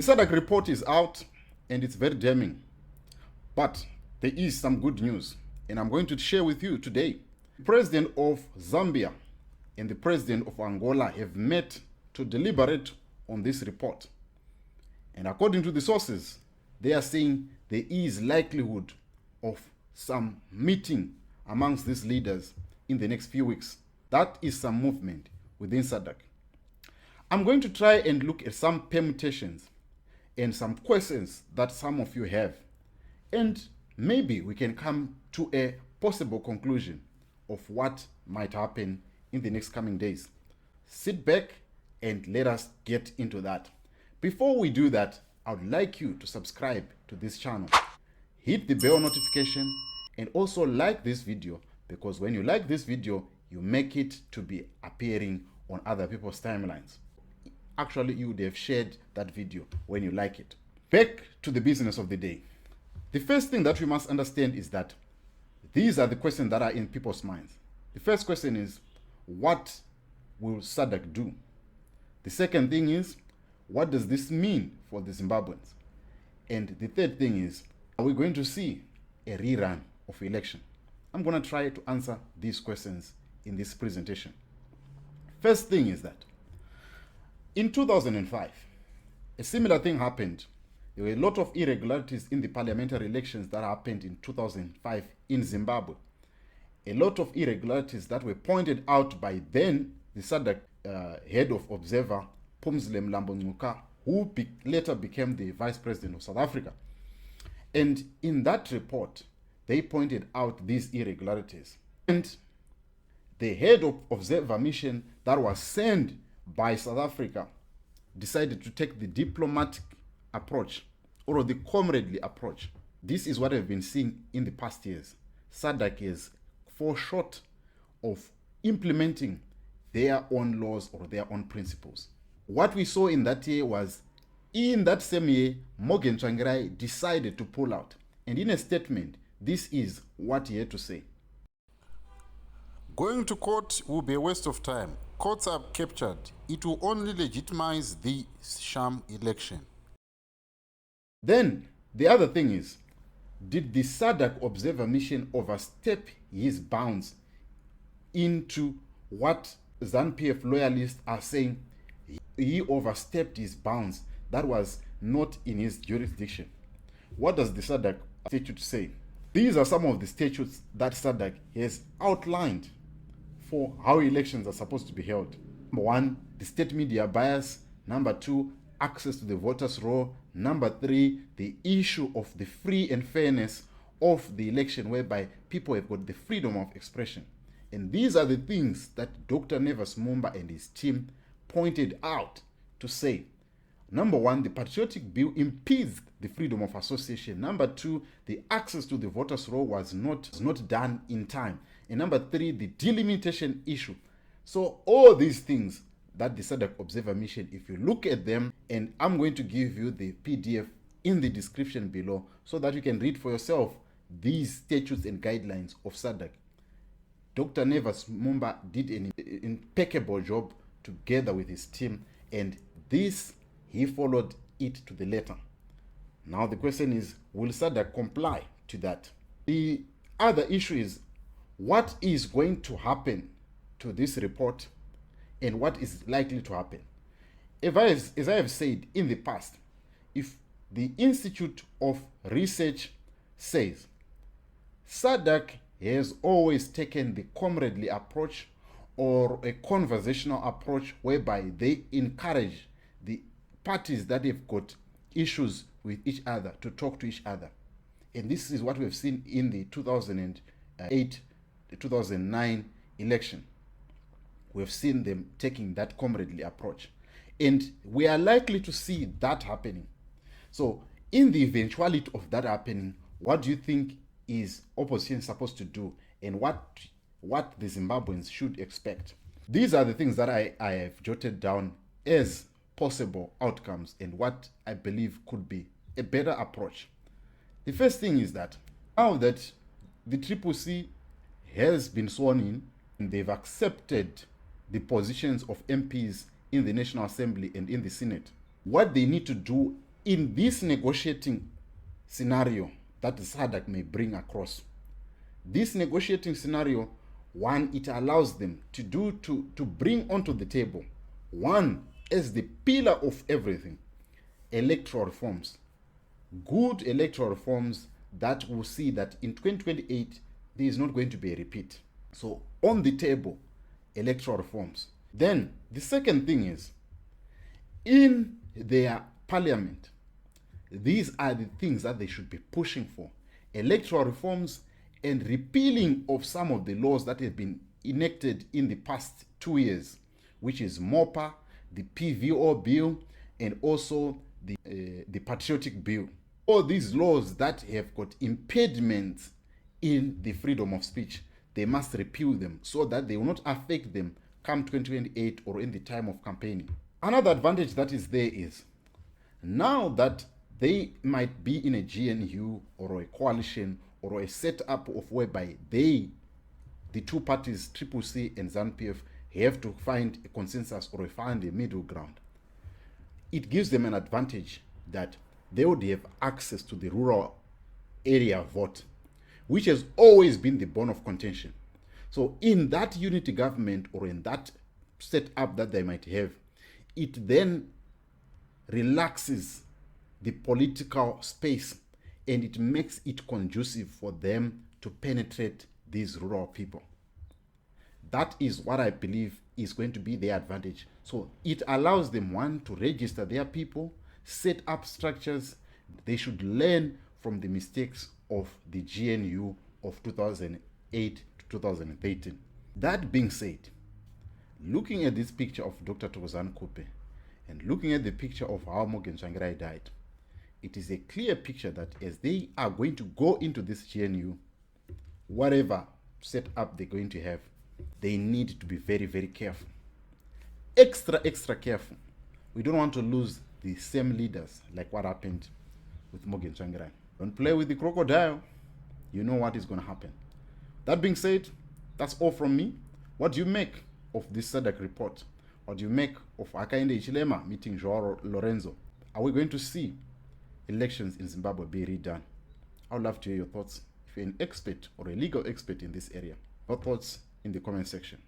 The SADC report is out and it's very damning, but there is some good news and I'm going to share with you today. The president of Zambia and the president of Angola have met to deliberate on this report. And according to the sources, they are saying there is likelihood of some meeting amongst these leaders in the next few weeks. That is some movement within SADC. I'm going to try and look at some permutations and some questions that some of you have. And maybe we can come to a possible conclusion of what might happen in the next coming days. Sit back and let us get into that. Before we do that, I would like you to subscribe to this channel. Hit the bell notification and also like this video, because when you like this video, you make it to be appearing on other people's timelines. Actually, you would have shared that video when you like it. Back to the business of the day. The first thing that we must understand is that these are the questions that are in people's minds. The first question is, what will SADC do? The second thing is, what does this mean for the Zimbabweans? And the third thing is, are we going to see a rerun of election? I'm going to try to answer these questions in this presentation. First thing is that in 2005, a similar thing happened. There were a lot of irregularities in the parliamentary elections that happened in 2005 in Zimbabwe. A lot of irregularities that were pointed out by then the SADC head of observer, Phumzile Mlambo-Ngcuka, who later became the vice president of South Africa. And in that report, they pointed out these irregularities. And the head of observer mission that was sent by South Africa decided to take the diplomatic approach or the comradely approach. This is what I've been seeing in the past years. SADC is fall short of implementing their own laws or their own principles. What we saw in that year was, in that same year, Morgan Tsvangirai decided to pull out. And in a statement, this is what he had to say. Going to court will be a waste of time. Courts are captured. It will only legitimize the sham election. Then, the other thing is, did the SADC observer mission overstep his bounds into what ZANU-PF loyalists are saying? He overstepped his bounds. That was not in his jurisdiction. What does the SADC statute say? These are some of the statutes that SADC has outlined for how elections are supposed to be held. Number one, the state media bias. Number two, access to the voters' roll. Number three, the issue of the free and fairness of the election, whereby people have got the freedom of expression. And these are the things that Dr. Nevers Mumba and his team pointed out to say, number one, the Patriotic Bill impedes the freedom of association. Number two, the access to the voters' roll was not done in time. And number three, the delimitation issue. So all these things that the SADC observer mission, if you look at them, and I'm going to give you the PDF in the description below so that you can read for yourself these statutes and guidelines of SADC. Dr. Nevers Mumba did an impeccable job together with his team, and this, he followed it to the letter. Now the question is, will SADC comply to that? The other issue is, what is going to happen to this report and what is likely to happen? As I have said in the past, if the Institute of Research says SADC has always taken the comradely approach or a conversational approach, whereby they encourage the parties that have got issues with each other to talk to each other. And this is what we've seen in the 2008, the 2009 election. We've seen them taking that comradely approach. And we are likely to see that happening. So in the eventuality of that happening, what do you think is opposition supposed to do, and what the Zimbabweans should expect? These are the things that I have jotted down as possible outcomes and what I believe could be a better approach. The first thing is that now that the CCC has been sworn in and they've accepted the positions of MPs in the National Assembly and in the Senate, what they need to do in this negotiating scenario that the SADC may bring across, this negotiating scenario, one, it allows them to bring onto the table, one, as the pillar of everything, electoral reforms, good electoral reforms that will see that in 2028 there is not going to be a repeat. So on the table, electoral reforms. Then the second thing is, in their parliament, these are the things that they should be pushing for: electoral reforms and repealing of some of the laws that have been enacted in the past 2 years, which is MOPA, the PVO bill, and also the Patriotic Bill. All these laws that have got impediments in the freedom of speech, they must repeal them so that they will not affect them come 2028 or in the time of campaigning. Another advantage that is there is, now that they might be in a GNU or a coalition or a setup of whereby the two parties, Triple C and ZANU-PF, have to find a consensus or find a middle ground, it gives them an advantage that they would have access to the rural area vote, which has always been the bone of contention. So in that unity government or in that setup that they might have, it then relaxes the political space and it makes it conducive for them to penetrate these rural people. That is what I believe is going to be their advantage. So it allows them, one, to register their people, set up structures. They should learn from the mistakes of the GNU of 2008 to 2013. That being said, looking at this picture of Dr. Thokozani Kupe and looking at the picture of how Morgan Tsvangirai died, it is a clear picture that as they are going to go into this GNU, whatever setup they're going to have, they need to be very, very careful. Extra careful. We don't want to lose the same leaders like what happened with Morgan Tsvangirai. Don't play with the crocodile. You know what is going to happen. That being said, that's all from me. What do you make of this SADC report? What do you make of Hakainde Hichilema meeting Joao Lorenzo? Are we going to see elections in Zimbabwe be redone? I would love to hear your thoughts. If you're an expert or a legal expert in this area, your thoughts in the comment section.